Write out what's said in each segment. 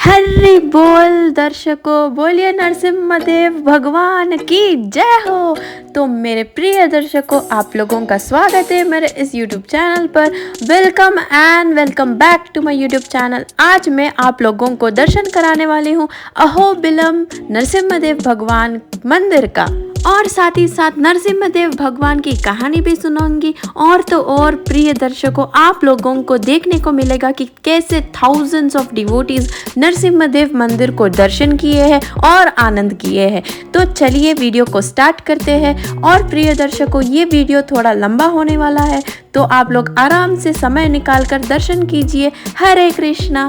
हरि बोल दर्शकों, बोलिए नरसिम्हदेव भगवान की जय हो। तो मेरे प्रिय दर्शकों, आप लोगों का स्वागत है मेरे इस YouTube चैनल पर। Welcome and welcome back to my YouTube channel. आज मैं आप लोगों को दर्शन कराने वाली हूँ अहोबिलम नरसिम्हदेव भगवान मंदिर का, और साथ ही साथ नरसिम्हदेव भगवान की कहानी भी सुनाऊंगी। और तो और प्रिय दर्शकों, आप लोगों को देखने को मिलेगा कि कैसे थाउजेंड्स ऑफ डिवोटीज नरसिम्हदेव मंदिर को दर्शन किए हैं और आनंद किए हैं। तो चलिए वीडियो को स्टार्ट करते हैं। और प्रिय दर्शकों, ये वीडियो थोड़ा लंबा होने वाला है, तो आप लोग आराम से समय निकाल कर दर्शन कीजिए। हरे कृष्णा।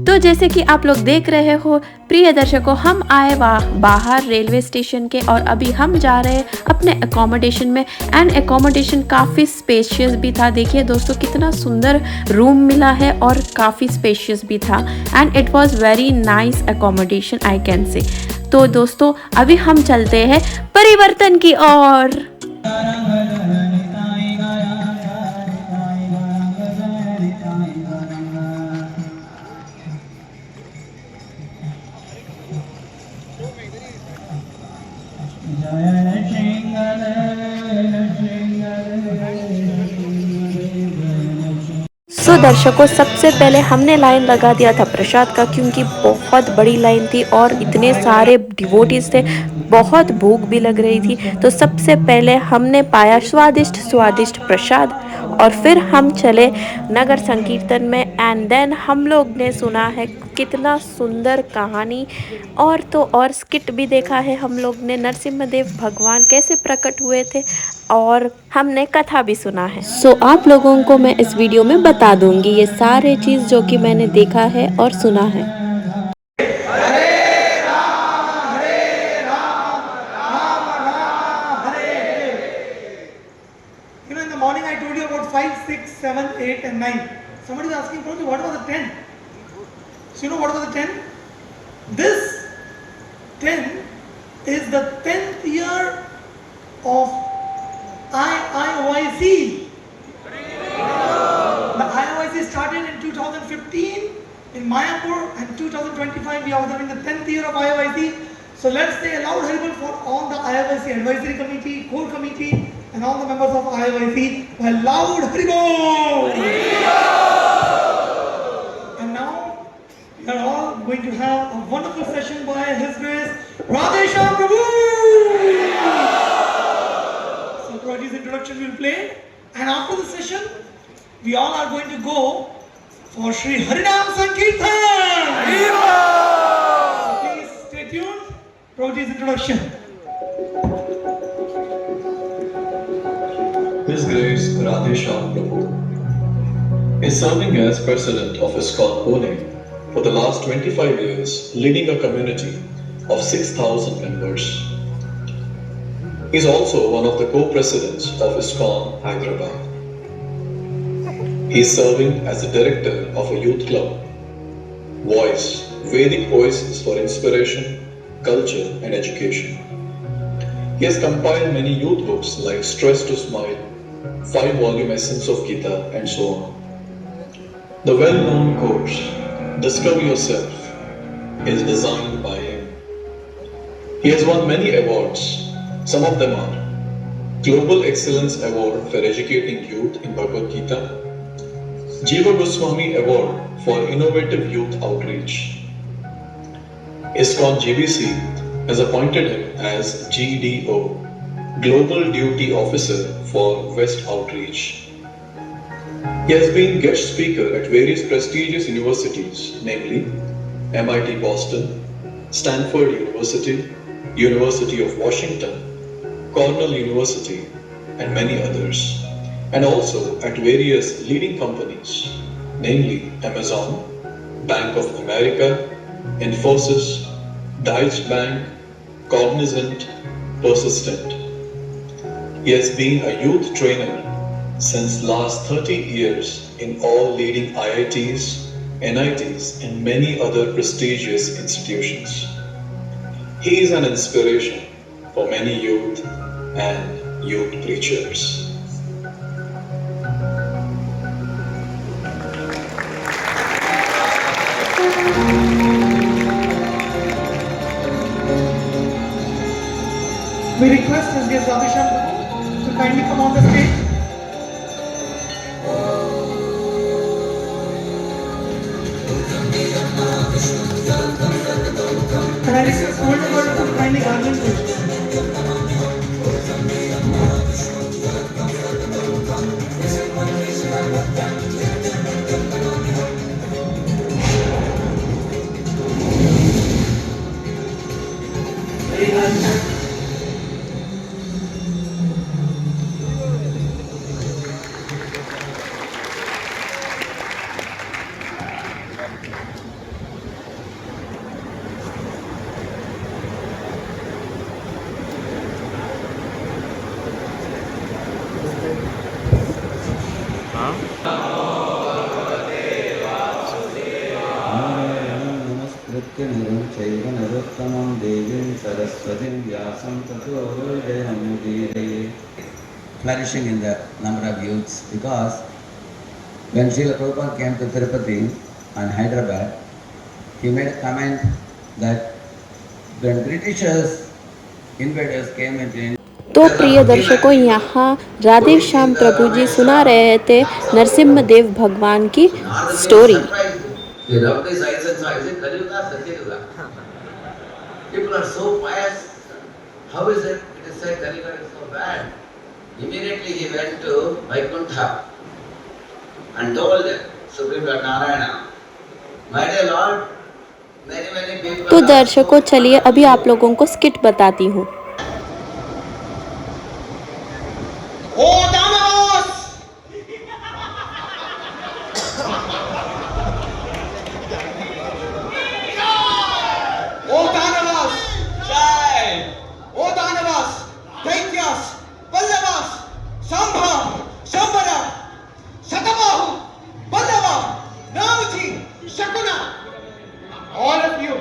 तो जैसे कि आप लोग देख रहे हो प्रिय दर्शकों, हम आए बाहर रेलवे स्टेशन के, और अभी हम जा रहे हैं अपने अकोमोडेशन में। एंड अकोमोडेशन काफ़ी स्पेशियस भी था। देखिए दोस्तों, कितना सुंदर रूम मिला है और काफ़ी स्पेशियस भी था। And it was very nice accommodation, I can say. तो दोस्तों, अभी हम चलते हैं परिवर्तन की ओर। सो दर्शकों, सबसे पहले हमने लाइन लगा दिया था प्रसाद का, क्योंकि बहुत बड़ी लाइन थी और इतने सारे डिवोटीज थे, बहुत भूख भी लग रही थी। तो सबसे पहले हमने पाया स्वादिष्ट स्वादिष्ट प्रसाद, और फिर हम चले नगर संकीर्तन में। एंड देन हम लोग ने सुना है कितना सुंदर कहानी, और तो और स्किट भी देखा है हम लोग ने, नरसिम्हदेव भगवान कैसे प्रकट हुए थे, और हमने कथा भी सुना है। सो आप लोगों को मैं इस वीडियो में बता दूंगी ये सारे चीज़ जो कि मैंने देखा है और सुना है। You know, in the morning I told you about 5, 6, 7, 8 and 9. Somebody is asking, Prabhuji, what was the 10? So you know what was the 10? This 10 is the 10th year of IIYC. The IIYC started in 2015 in Mayapur, and 2025 we are observing the 10th year of IIYC. So let's say a loud Haribol for all the IIYC advisory committee, core committee, and all the members of IIYC. A loud Haribol! And now we are all going to have a wonderful session by His Grace Radheshyam Prabhu. So Prabhuji's introduction will play, and after the session we all are going to go for Shri Harinam Sankirtan. So please stay tuned. Prabhuji's introduction. His Grace Radheshyam Prabhu is serving as President of ISKCON Pune for the last 25 years, leading a community of 6,000 members. He is also one of the co-presidents of ISKCON Hyderabad. He is serving as the director of a youth club, Voice, Vedic Voices for Inspiration, Culture and Education. He has compiled many youth books like Stress to Smile, 5-volume Essence of Gita, and so on. The well-known course, Discover Yourself, is designed by him. He has won many awards. Some of them are Global Excellence Award for Educating Youth in Bhagavad Gita, Jiva Goswami Award for Innovative Youth Outreach. ISKCON GBC has appointed him as GDO, Global Duty Officer for West Outreach. He has been guest speaker at various prestigious universities, namely MIT Boston, Stanford University, University of Washington, Cornell University, and many others, and also at various leading companies, namely Amazon, Bank of America, Infosys, Deutsche Bank, Cognizant, Persistent. He has been a youth trainer since last 30 years in all leading IITs, NITs, and many other prestigious institutions. He is an inspiration for many youth and youth preachers. We request SDS Radheshyam Prabhu to kindly come on the stage. And I request all the world to kindly garland him. नमस्कृत्य नरं चैव नरोत्तमं देवीं सरस्वतीं व्यासं ततो जयमुदीरये. Flourishing in the number of youths, because when Srila Prabhupada came to Tirupati and Hyderabad, he made a comment that when Britishers invaders came into India, तो प्रिय दर्शकों, यहाँ राधे श्याम प्रभु जी सुना रहे थे नरसिम्हदेव भगवान की story. you rub these eyes and so I say, Kaliyuga, Satyayuga. People are so pious. How is it? It is said Kaliyuga is so bad. Immediately he went to Vaikuntha and told Supreme Lord Narayana, my dear Lord, many people तो are दर्शकों, चलिए अभी आप लोगों को skit बताती हूँ। O Danavas! O Danavas! Jai! O Danavas! Daityas! Pallavas! Sambha! Shambhara! Shatabahu! Pallava! Ramaji! Shakuna! All of you,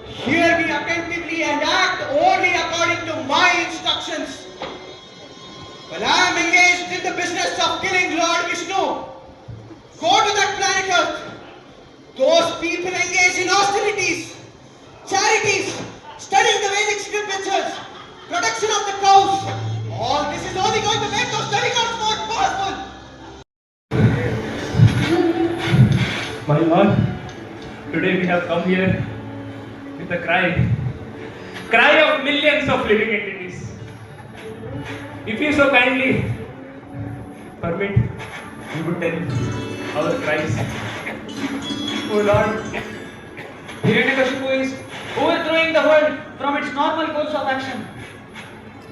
hear me attentively and act only according to my instructions. Well, I am engaged in the business of killing Lord Vishnu. Go to that planet Earth. Those people engaged in austerities, charities, studying the Vedic scriptures, production of the cows. All this is only going to make those demigods more powerful. My Lord, today we have come here with a cry of millions of living entities. If you so kindly permit, we would tell our cries. Oh Lord, Hiranyakashipu is overthrowing the world from its normal course of action.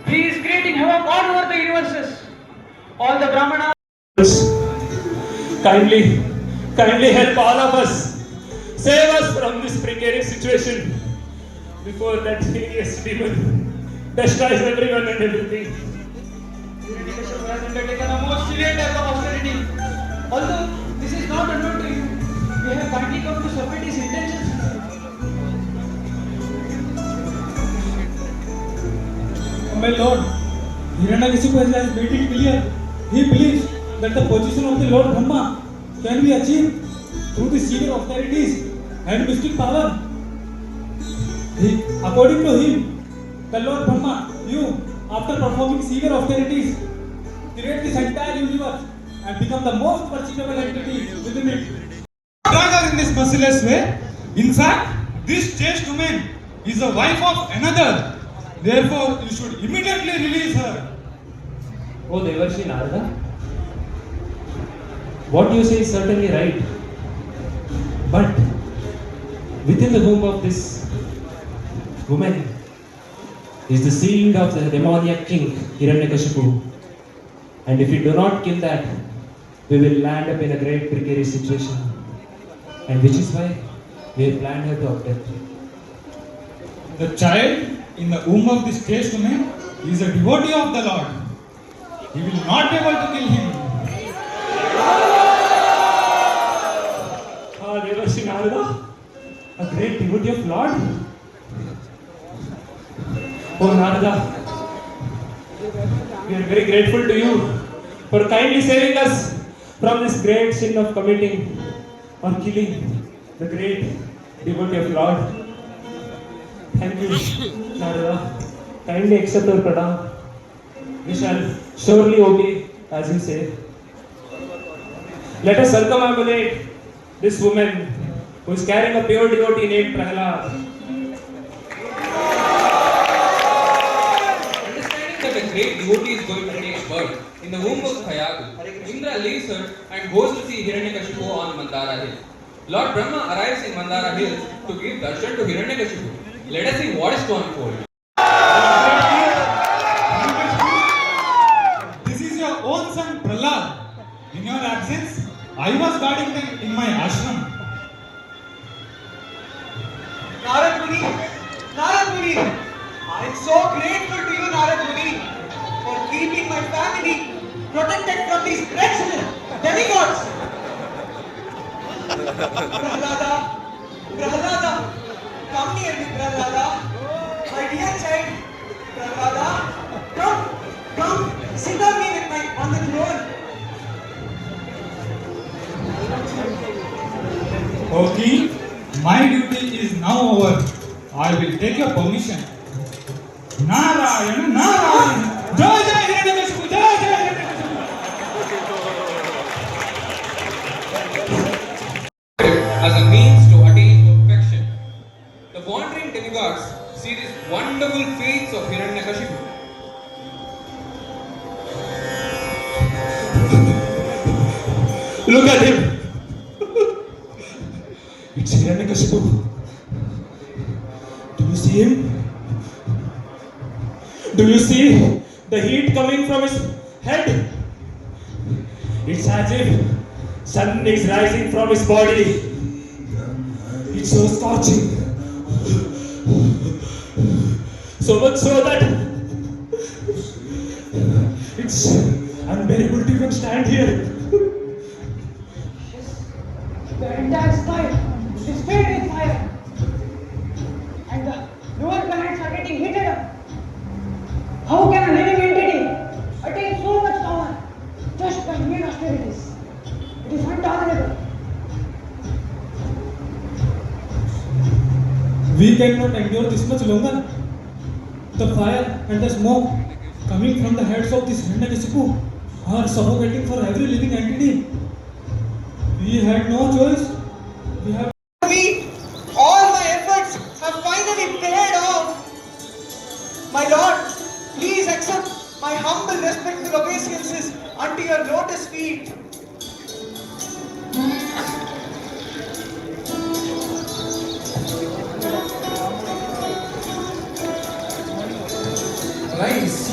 He is creating havoc all over the universes. All the Brahmanas. Kindly help all of us. Save us from this precarious situation before that hideous demon destroys everyone and everything. Hiranyakashipu has undertaken a most severe type of austerity. Although this is not unknown to you, we have kindly come to submit his intentions. My Lord, Hiranyakashipu has made it clear. He believes that the position of the Lord Brahma can be achieved through the severe austerities and mystic power. According to him, the Lord Brahma, you, after performing severe austerities, create this entire universe and become the most perceivable entity within it. Rather in this merciless way, in fact, this chaste woman is the wife of another. Therefore, you should immediately release her. Oh Devarshi Narada, what you say is certainly right. But within the womb of this woman is the seed of the demoniac king Hiranyakashipu. And if we do not kill that, we will land up in a great precarious situation. And which is why we have planned her to abduct. The child in the womb of this chaste woman is a devotee of the Lord. He will not be able to kill him. Devarshi Narada, a great devotee of Lord. Oh Narada, we are very grateful to you for kindly saving us from this great sin of committing or killing the great devotee of Lord. Thank you, Narada. kindly accept our pranam. We shall surely obey as you say. Let us circumambulate this woman who is carrying a pure devotee named Prahlad. Understanding that a great devotee is going to take birth in the womb of Khayagu, Indra leaves her and goes to see Hiranyakashipu on Mandara Hill. Lord Brahma arrives in Mandara Hill to give darshan to Hiranyakashipu. Let us see what is to unfold. This is your own son Prahlad. In your absence, I was guarding them in my ashram. Narad Muni, I am so grateful to you, Narad Muni, for keeping my family protected from these wretched demigods. Prahlada, come near me, Prahlada. My dear child, Prahlada, come, sit on me on the throne. Okay, my duty is now over. I will take your permission. Narayana, Jai Jai Hiranyakashipu, Jai Jai Hiranyakashipu. As a means to attain perfection, the wandering demigods see these wonderful feats of Hiranyakashipu. Look at him. It's Hiranyakashipu. Do you see him? Do you see the heat coming from his head? It's as if sun is rising from his body. It's so scorching. So much so that it's unbearable to even stand here. The entire sky is filled with fire, and the lower planets are getting heated up. How can a living entity attain so much power just by mere austerities? It is intolerable. We cannot endure this much longer. The fire and the smoke coming from the heads of this Hiranyakashipu are suffocating for every living entity. We had no choice. We have. All my efforts have finally paid off. My Lord, please accept my humble respectful obeisances unto your lotus feet. Rise.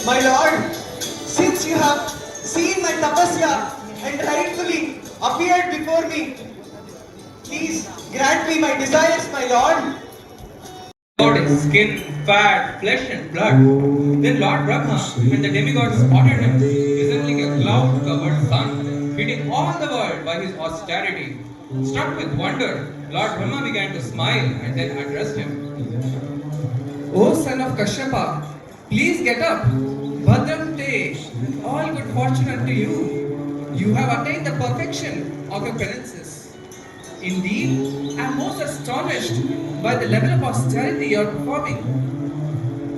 My Lord, since you have seen my tapasya and rightfully appeared before me, please grant me my desires, my Lord. God is skin, fat, flesh and blood. Then Lord Brahma, when the demigods spotted him, resembling a cloud-covered sun, feeding all the world by his austerity. Struck with wonder, Lord Brahma began to smile and then addressed him. O son of Kashyapa, please get up. Bhadram Te, all good fortune unto you. You have attained the perfection of your penances. Indeed, I am most astonished by the level of austerity you are performing.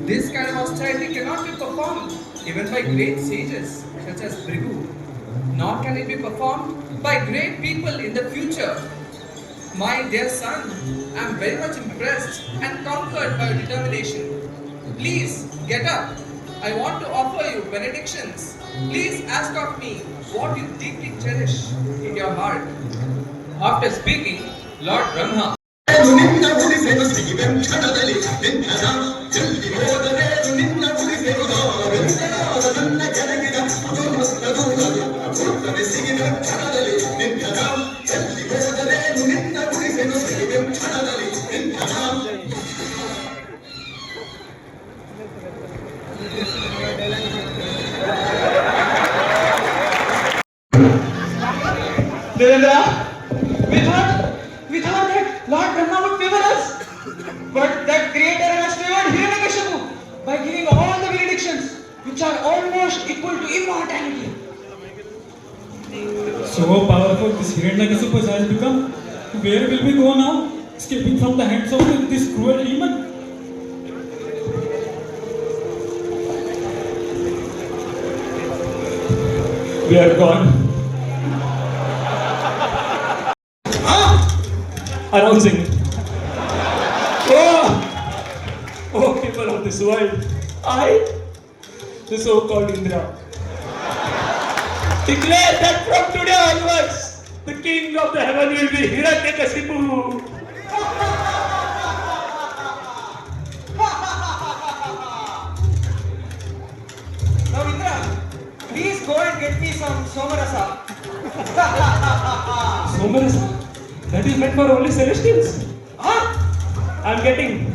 This kind of austerity cannot be performed even by great sages such as Bhrigu, nor can it be performed by great people in the future. My dear son, I am very much impressed and conquered by your determination. Please get up. I want to offer you benedictions. Please ask of me what you deeply cherish in your heart. After speaking, Lord Brahma Devendra, we thought that Lord Brahma would favor us, but that Creator has favored Hiranyakashipu by giving all the benedictions, which are almost equal to immortality. So powerful this Hiranyakashipu has become. Where will we go now? Escaping from the hands of this cruel demon? We are gone. Announcing. Oh, people of this world, I, the so-called Indra, declare that from today onwards, the king of the heaven will be Hiranyakashipu. Now Indra, please go and get me some Somarasa. Somarasa? That is meant for only celestials. Huh? I'm getting.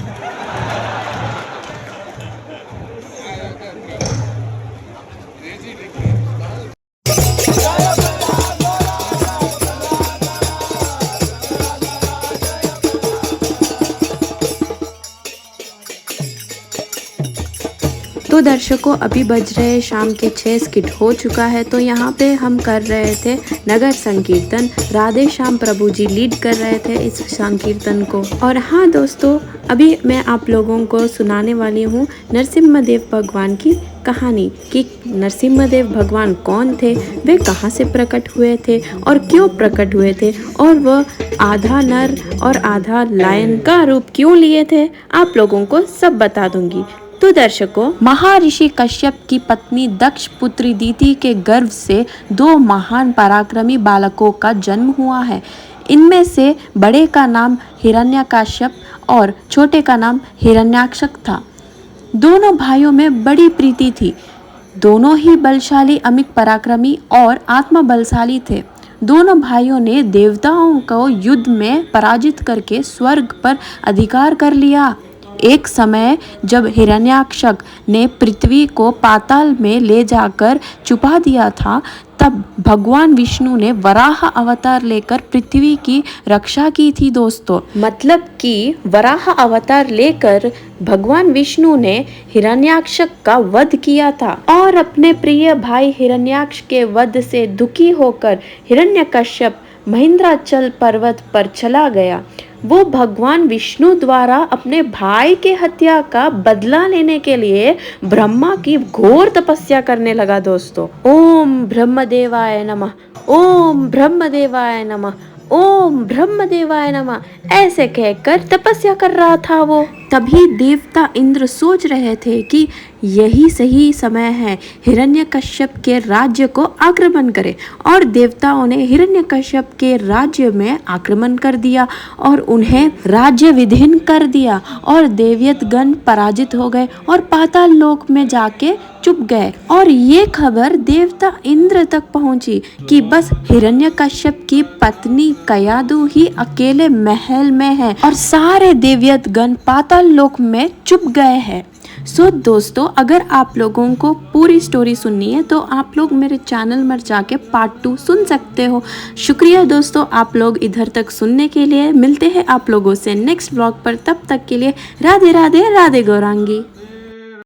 तो दर्शकों अभी बज रहे शाम के 6 skit हो चुका है। तो यहाँ पे हम कर रहे थे नगर संकीर्तन। राधे श्याम प्रभु जी लीड कर रहे थे इस संकीर्तन को। और हाँ दोस्तों, अभी मैं आप लोगों को सुनाने वाली हूँ नरसिम्हदेव भगवान की कहानी कि नरसिम्हदेव भगवान कौन थे, वे कहाँ से प्रकट हुए थे और क्यों प्रकट हुए थे, और वह आधा नर और आधा लायन का रूप क्यों लिए थे, आप लोगों को सब बता दूंगी। तो दर्शकों, महर्षि कश्यप की पत्नी दक्ष पुत्री दीति के गर्भ से 2 महान पराक्रमी बालकों का जन्म हुआ है। इनमें से बड़े का नाम हिरण्यकश्यप और छोटे का नाम हिरण्याक्ष था। दोनों भाइयों में बड़ी प्रीति थी। दोनों ही बलशाली, अमिक पराक्रमी और आत्मा बलशाली थे। दोनों भाइयों ने देवताओं को युद्ध में पराजित करके स्वर्ग पर अधिकार कर लिया। एक समय जब हिरण्याक्ष ने पृथ्वी को पाताल में ले जाकर छुपा दिया था, तब भगवान विष्णु ने वराह अवतार लेकर पृथ्वी की रक्षा की थी दोस्तों। मतलब कि वराह अवतार लेकर भगवान विष्णु ने हिरण्याक्ष का वध किया था और अपने प्रिय भाई हिरण्याक्ष के वध से दुखी होकर हिरण्यकश्यप महेंद्राचल पर्वत पर चला गया। वो भगवान विष्णु द्वारा अपने भाई के हत्या का बदला लेने के लिए ब्रह्मा की घोर तपस्या करने लगा दोस्तों। ओम ब्रह्मदेवाय नमः, ओम ब्रह्मदेवाय नमः, ओम ब्रह्मदेवाय नमः, ऐसे कहकर तपस्या कर रहा था वो। तभी देवता इंद्र सोच रहे थे कि यही सही समय है हिरण्यकश्यप के राज्य को आक्रमण करे, और देवताओं ने हिरण्यकश्यप के राज्य में आक्रमण कर दिया और उन्हें राज्य विहीन कर दिया, और देवयतगण पराजित हो गए और पाताल लोक में जाके चुप गए। और ये खबर देवता इंद्र तक पहुंची कि बस हिरण्यकश्यप की पत्नी कयादु ही अकेले महल में है और सारे देवयतगण पाताल लोक में चुप गए हैं। सो दोस्तों, अगर आप लोगों को पूरी स्टोरी सुननी है तो आप लोग मेरे चैनल में जाके पार्ट 2 सुन सकते हो। शुक्रिया दोस्तों आप लोग इधर तक सुनने के लिए। मिलते हैं आप लोगों से नेक्स्ट व्लॉग पर, तब तक के लिए राधे राधे, राधे गौरांगी।